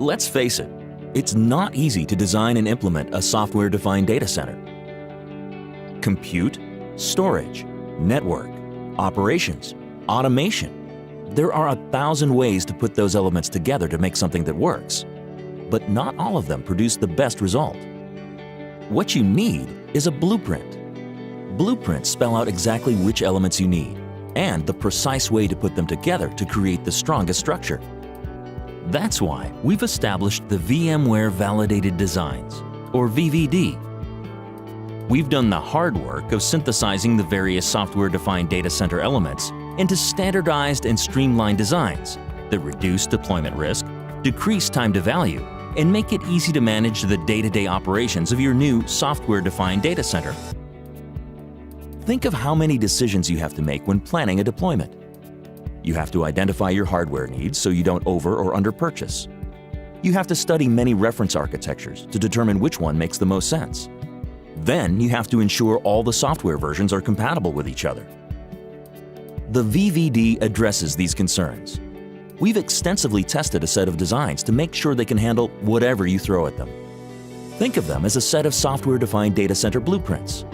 Let's face it, it's not easy to design and implement a software-defined data center. Compute, storage, network, operations, automation. There are 1,000 ways to put those elements together to make something that works, but not all of them produce the best result. What you need is a blueprint. Blueprints spell out exactly which elements you need and the precise way to put them together to create the strongest structure. That's why we've established the VMware Validated Designs, or VVD. We've done the hard work of synthesizing the various software-defined data center elements into standardized and streamlined designs that reduce deployment risk, decrease time to value, and make it easy to manage the day-to-day operations of your new software-defined data center. Think of how many decisions you have to make when planning a deployment. You have to identify your hardware needs so you don't over or under purchase. You have to study many reference architectures to determine which one makes the most sense. Then you have to ensure all the software versions are compatible with each other. The VVD addresses these concerns. We've extensively tested a set of designs to make sure they can handle whatever you throw at them. Think of them as a set of software-defined data center blueprints.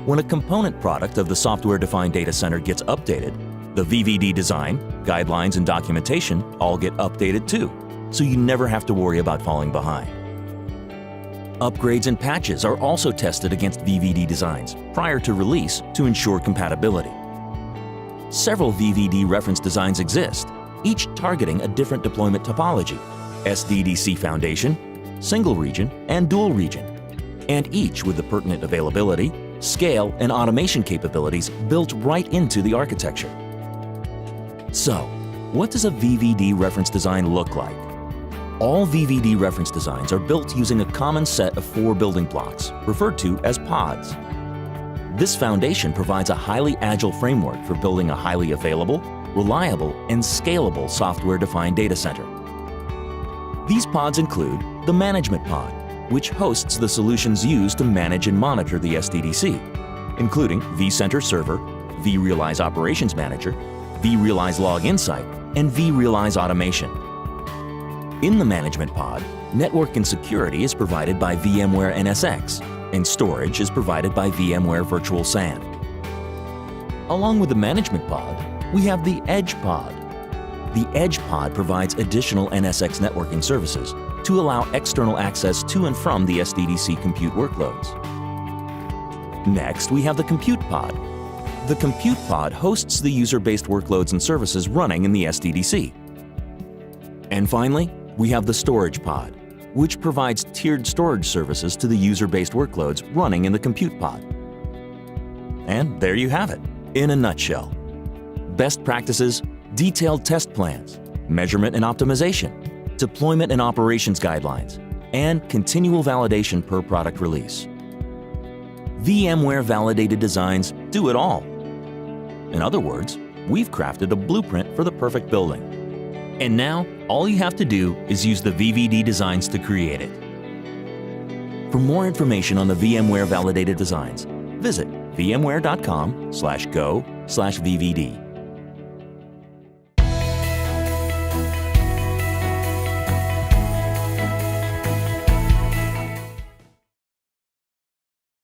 When a component product of the software-defined data center gets updated, the VVD design, guidelines, and documentation all get updated too, so you never have to worry about falling behind. Upgrades and patches are also tested against VVD designs prior to release to ensure compatibility. Several VVD reference designs exist, each targeting a different deployment topology: SDDC Foundation, Single Region, and Dual Region, and each with the pertinent availability, scale, and automation capabilities built right into the architecture. So, what does a VVD reference design look like? All VVD reference designs are built using a common set of 4 building blocks, referred to as pods. This foundation provides a highly agile framework for building a highly available, reliable, and scalable software-defined data center. These pods include the management pod, which hosts the solutions used to manage and monitor the SDDC, including vCenter Server, vRealize Operations Manager, vRealize Log Insight, and vRealize Automation. In the management pod, network and security is provided by VMware NSX, and storage is provided by VMware Virtual SAN. Along with the management pod, we have the Edge pod. The Edge pod provides additional NSX networking services to allow external access to and from the SDDC compute workloads. Next, we have the Compute pod. The Compute pod hosts the user-based workloads and services running in the SDDC. And finally, we have the Storage pod, which provides tiered storage services to the user-based workloads running in the Compute pod. And there you have it, in a nutshell. Best practices, detailed test plans, measurement and optimization, deployment and operations guidelines, and continual validation per product release. VMware Validated Designs do it all. In other words, we've crafted a blueprint for the perfect building. And now, all you have to do is use the VVD designs to create it. For more information on the VMware Validated Designs, visit vmware.com/go/VVD.